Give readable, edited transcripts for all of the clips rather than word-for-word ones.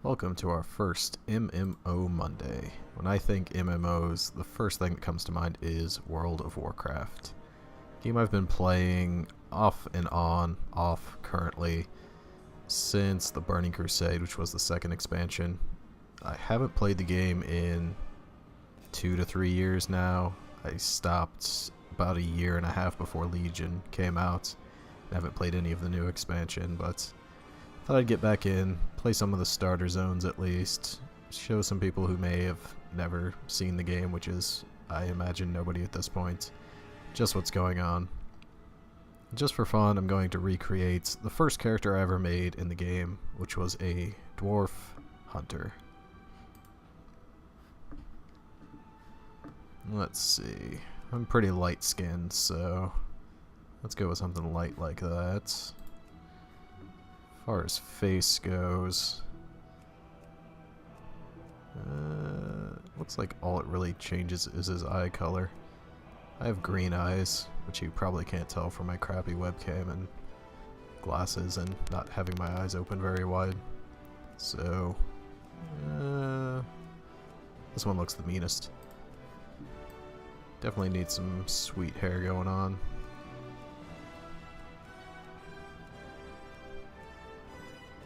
Welcome to our first MMO Monday. When I think MMOs, the first thing that comes to mind is World of Warcraft. Game I've been playing off and on, off currently, since the Burning Crusade, which was the second expansion. I haven't played the game in 2 to 3 years now. I stopped about a year and a half before Legion came out. I haven't played any of the new expansion, but thought I'd get back in, play some of the starter zones at least, show some people who may have never seen the game, which is, I imagine, nobody at this point, just what's going on. Just for fun, I'm going to recreate the first character I ever made in the game, which was a dwarf hunter. Let's see, I'm pretty light skinned, so let's go with something light like that. As far as face goes, looks like all it really changes is his eye color. I have green eyes, which you probably can't tell from my crappy webcam and glasses and not having my eyes open very wide. So, this one looks the meanest. Definitely need some sweet hair going on.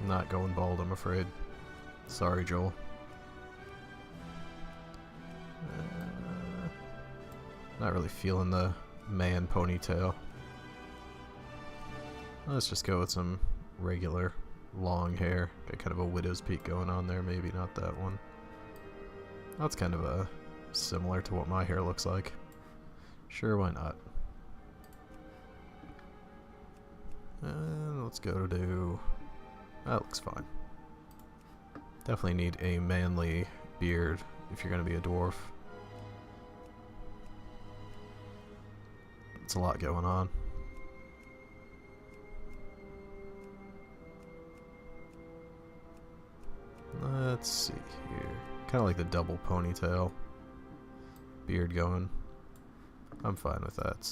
Not going bald, I'm afraid. Sorry, Joel. Not really feeling the man ponytail. Let's just go with some regular long hair. Got kind of a widow's peak going on there, maybe not that one. That's kind of a similar to what my hair looks like. Sure, why not? And let's go to... That looks fine. Definitely need a manly beard if you're going to be a dwarf. It's a lot going on. Let's see here. Kind of like the double ponytail. Beard going. I'm fine with that.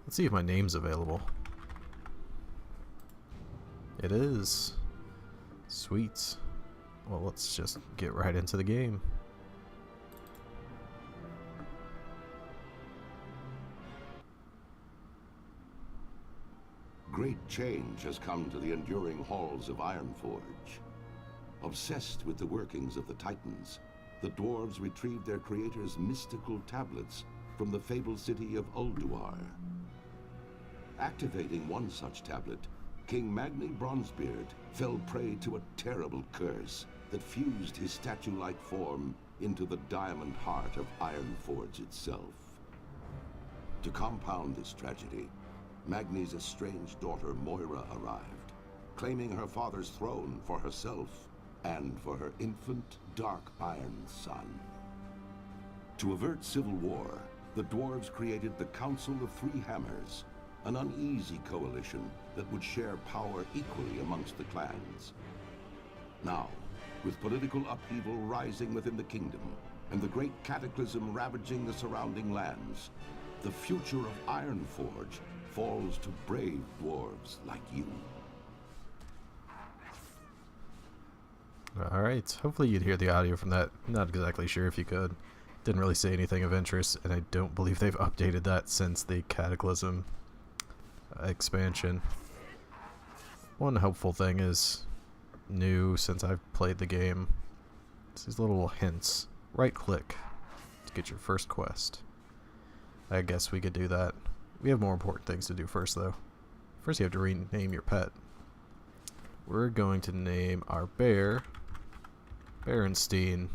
Let's see if my name's available. It is. Sweet. Well, let's just get right into the game. Great change has come to the enduring halls of Ironforge. Obsessed with the workings of the Titans, the dwarves retrieved their creator's mystical tablets from the fabled city of Ulduar. Activating one such tablet, King Magni Bronzebeard fell prey to a terrible curse that fused his statue-like form into the diamond heart of Ironforge itself. To compound this tragedy, Magni's estranged daughter Moira arrived, claiming her father's throne for herself and for her infant dark iron son. To avert civil war, the dwarves created the Council of Three Hammers, an uneasy coalition that would share power equally amongst the clans. Now, with political upheaval rising within the kingdom and the great cataclysm ravaging the surrounding lands, the future of Ironforge falls to brave dwarves like you. Alright, hopefully you'd hear the audio from that. Not exactly sure if you could. Didn't really say anything of interest, and I don't believe they've updated that since the Cataclysm expansion. One helpful thing is new since I've played the game. It's these little hints. Right click to get your first quest. I guess we could do that. We have more important things to do first, though. First you have to rename your pet. We're going to name our bear Berenstein,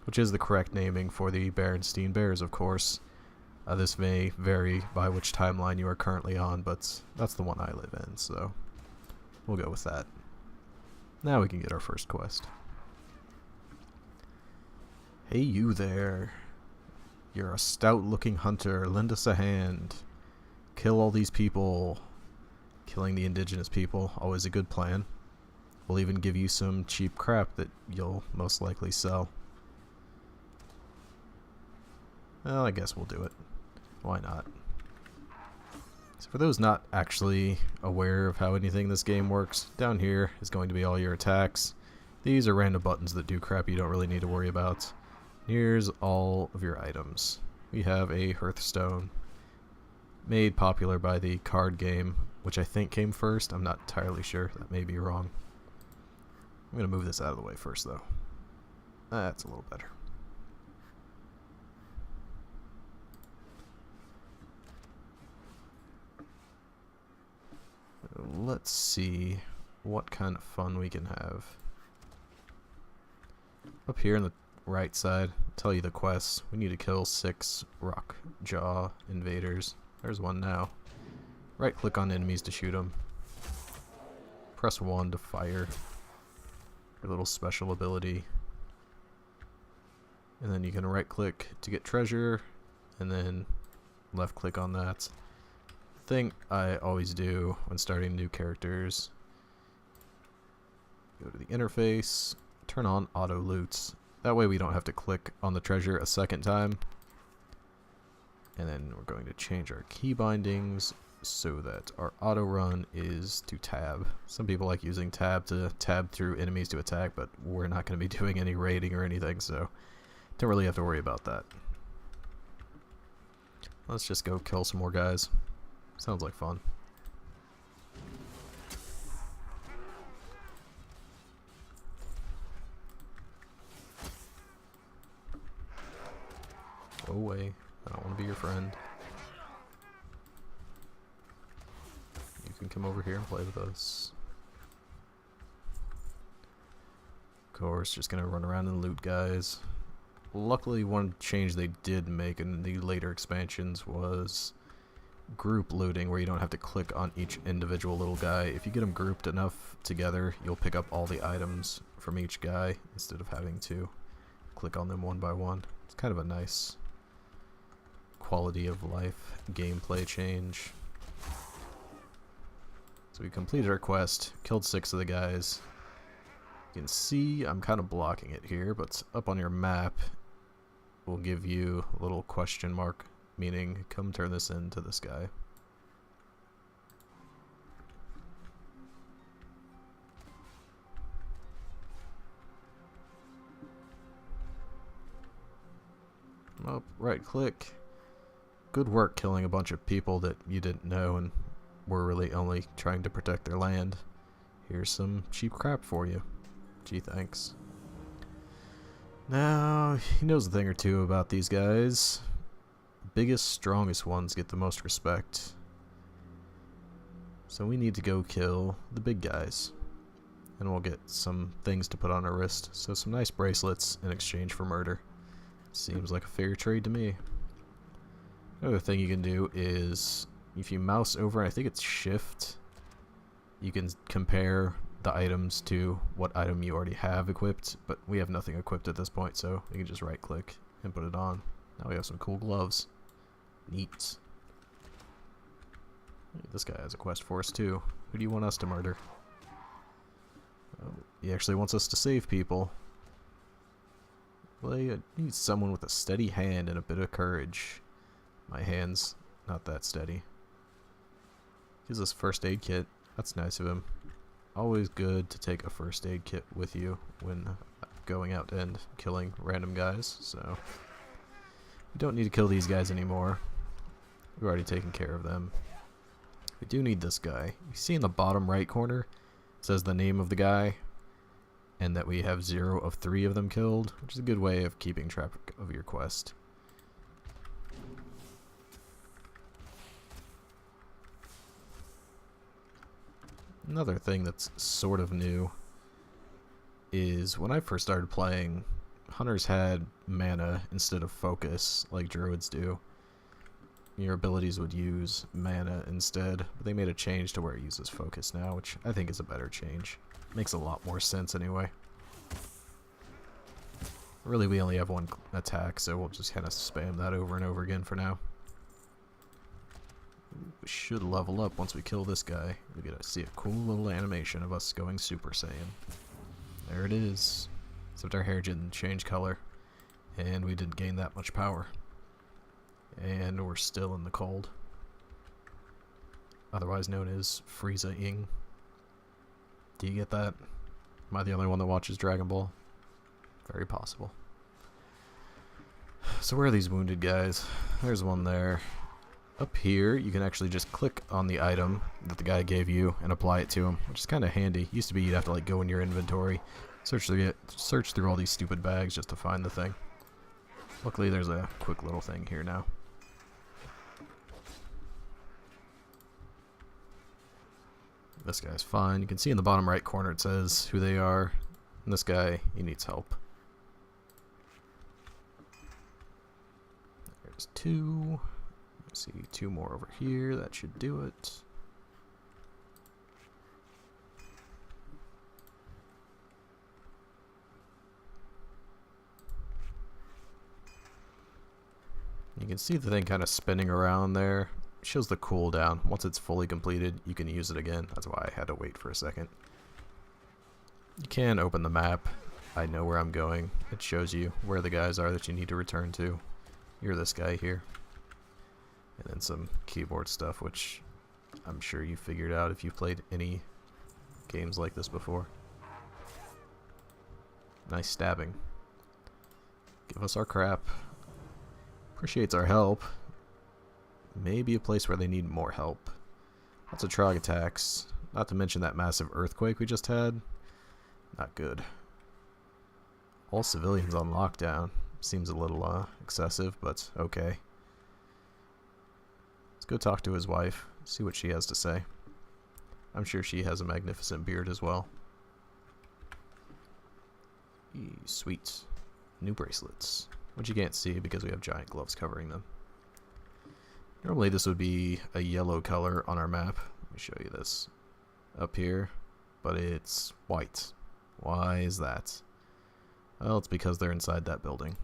which is the correct naming for the Berenstain bears, of course. This may vary by which timeline you are currently on, but that's the one I live in, so we'll go with that. Now we can get our first quest. Hey you there. You're a stout-looking hunter. Lend us a hand. Kill all these people. Killing the indigenous people, always a good plan. We'll even give you some cheap crap that you'll most likely sell. Well, I guess we'll do it. Why not? So for those not actually aware of how anything in this game works, down here is going to be all your attacks. These are random buttons that do crap you don't really need to worry about. Here's all of your items. We have a Hearthstone, made popular by the card game, which I think came first. I'm not entirely sure. That may be wrong. I'm going to move this out of the way first, though. That's a little better. Let's see what kind of fun we can have. Up here on the right side, I'll tell you the quests. We need to kill 6 rock jaw invaders. There's one now. Right click on enemies to shoot them. Press 1 to fire. Your little special ability. And then you can right click to get treasure, and then left click on that. Thing I always do when starting new characters, go to the interface, turn on auto loots. That way we don't have to click on the treasure a second time. And then we're going to change our key bindings so that our auto run is to tab. Some people like using tab to tab through enemies to attack, but we're not going to be doing any raiding or anything, so don't really have to worry about that. Let's just go kill some more guys. Sounds like fun. Go away. I don't want to be your friend. You can come over here and play with us. Of course, just gonna run around and loot guys. Luckily, one change they did make in the later expansions was group looting, where you don't have to click on each individual little guy. If you get them grouped enough together, you'll pick up all the items from each guy instead of having to click on them one by one. It's kind of a nice quality of life gameplay change. So we completed our quest, killed 6 of the guys. You can see I'm kind of blocking it here, but up on your map will give you a little question mark, meaning come turn this into this guy. Up, right click. Good work killing a bunch of people that you didn't know and were really only trying to protect their land. Here's some cheap crap for you. Gee, thanks. Now, he knows a thing or two about these guys. Biggest, strongest ones get the most respect. So we need to go kill the big guys. And we'll get some things to put on our wrist. So some nice bracelets in exchange for murder. Seems like a fair trade to me. Another thing you can do is, if you mouse over, I think it's shift, you can compare the items to what item you already have equipped, but we have nothing equipped at this point, so we can just right click and put it on. Now we have some cool gloves. Neat. This guy has a quest for us too. Who do you want us to murder? Oh, he actually wants us to save people. Well, I need someone with a steady hand and a bit of courage. My hand's not that steady. Gives us first aid kit. That's nice of him. Always good to take a first aid kit with you when going out and killing random guys, so we don't need to kill these guys anymore. We've already taken care of them. We do need this guy. You see in the bottom right corner, it says the name of the guy, and that we have 0 of 3 of them killed, which is a good way of keeping track of your quest. Another thing that's sort of new is when I first started playing, hunters had mana instead of focus like druids do. Your abilities would use mana instead, but they made a change to where it uses focus now, which I think is a better change. Makes a lot more sense anyway. Really, we only have one attack, so we'll just kind of spam that over and over again for now. We should level up once we kill this guy. We get to see a cool little animation of us going Super Saiyan. There it is. Except our hair didn't change color, and we didn't gain that much power. And we're still in the cold. Otherwise known as Frieza-ing. Do you get that? Am I the only one that watches Dragon Ball? Very possible. So where are these wounded guys? There's one there. Up here, you can actually just click on the item that the guy gave you and apply it to him, which is kind of handy. Used to be you'd have to like go in your inventory, search through all these stupid bags just to find the thing. Luckily, there's a quick little thing here now. This guy's fine. You can see in the bottom right corner it says who they are. And this guy, he needs help. There's two. See, two more over here. That should do it. You can see the thing kind of spinning around there. It shows the cooldown. Once it's fully completed, you can use it again. That's why I had to wait for a second. You can open the map. I know where I'm going. It shows you where the guys are that you need to return to. You're this guy here. And then some keyboard stuff, which I'm sure you figured out if you've played any games like this before. Nice stabbing. Give us our crap. Appreciates our help. Maybe a place where they need more help. Lots of Trog attacks. Not to mention that massive earthquake we just had. Not good. All civilians on lockdown. Seems a little excessive, but okay. Let's go talk to his wife. See what she has to say. I'm sure she has a magnificent beard as well. Sweet. New bracelets. Which you can't see because we have giant gloves covering them. Normally this would be a yellow color on our map. Let me show you this up here. But it's white. Why is that? Well, it's because they're inside that building.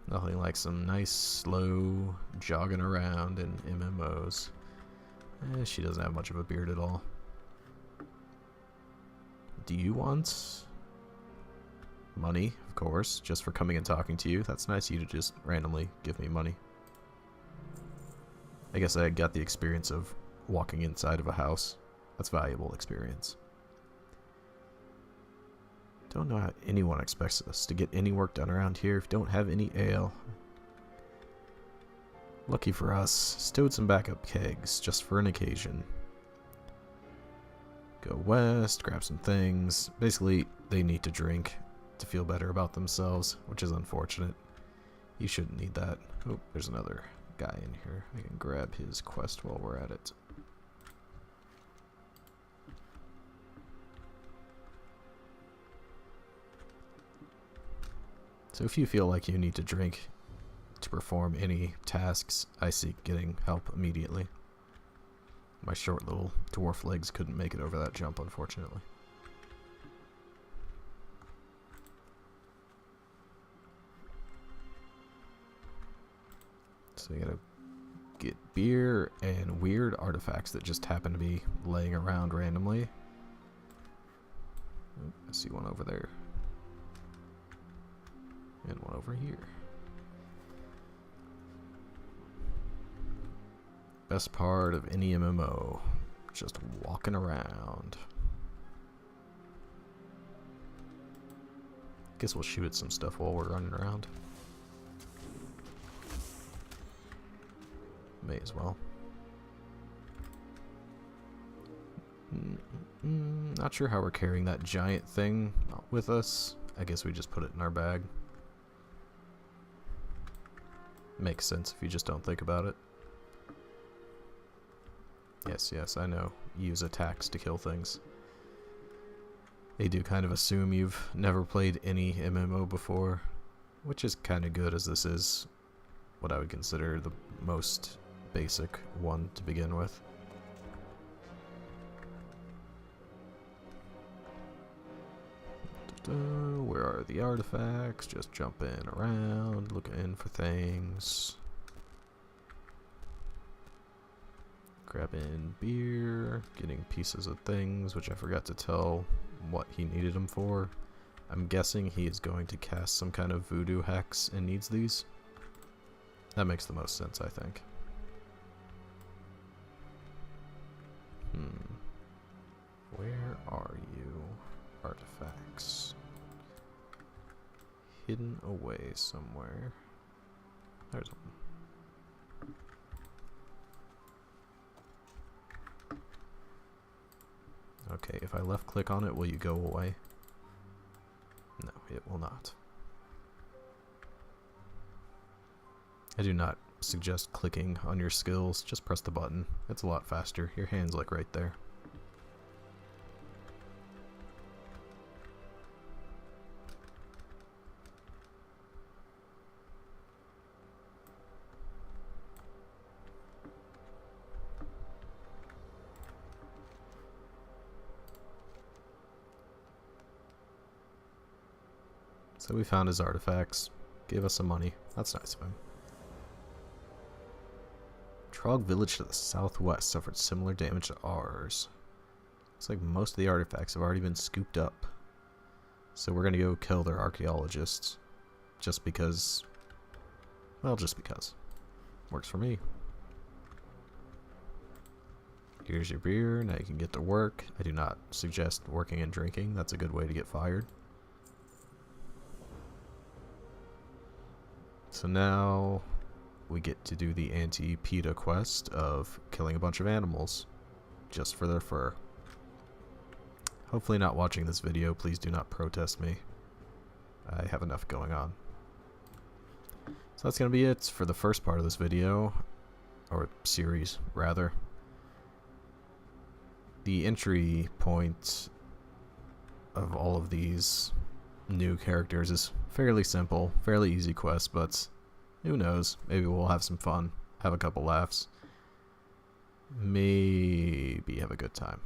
Nothing like some nice, slow jogging around in MMOs. She doesn't have much of a beard at all. Do you want money? Of course, just for coming and talking to you. That's nice of you to just randomly give me money. I guess I got the experience of walking inside of a house. That's valuable experience. Don't know how anyone expects us to get any work done around here if you don't have any ale. Lucky for us, stowed some backup kegs just for an occasion. Go west, grab some things. Basically, they need to drink to feel better about themselves, which is unfortunate. You shouldn't need that. Oh, there's another guy in here. I can grab his quest while we're at it. So if you feel like you need to drink to perform any tasks, I seek getting help immediately. My short little dwarf legs couldn't make it over that jump, unfortunately. So you gotta get beer and weird artifacts that just happen to be laying around randomly. Oh, I see one over there. And one over here. Best part of any MMO. Just walking around. Guess we'll shoot at some stuff while we're running around. May as well. Not sure how we're carrying that giant thing with us. I guess we just put it in our bag. Makes sense if you just don't think about it. Yes, I know. Use attacks to kill things. They do kind of assume you've never played any MMO before, which is kind of good as this is what I would consider the most basic one to begin with. Where are the artifacts? Just jumping around, looking for things. Grabbing beer, getting pieces of things, which I forgot to tell what he needed them for. I'm guessing he is going to cast some kind of voodoo hex and needs these. That makes the most sense, I think. Where are you? Artifacts. Hidden away somewhere. There's one. Okay, if I left click on it, will you go away? No, it will not. I do not suggest clicking on your skills, just press the button. It's a lot faster. Your hand's like right there. So we found his artifacts. Gave us some money. That's nice of him. Trog village to the southwest suffered similar damage to ours. Looks like most of the artifacts have already been scooped up. So we're gonna go kill their archaeologists. Just because... well, just because. Works for me. Here's your beer. Now you can get to work. I do not suggest working and drinking. That's a good way to get fired. So now we get to do the anti-PETA quest of killing a bunch of animals just for their fur. Hopefully not watching this video. Please do not protest me. I have enough going on. So that's going to be it for the first part of this video, or series rather. The entry point of all of these new characters is fairly simple, fairly easy quest, but who knows, maybe we'll have some fun, have a couple laughs, maybe have a good time.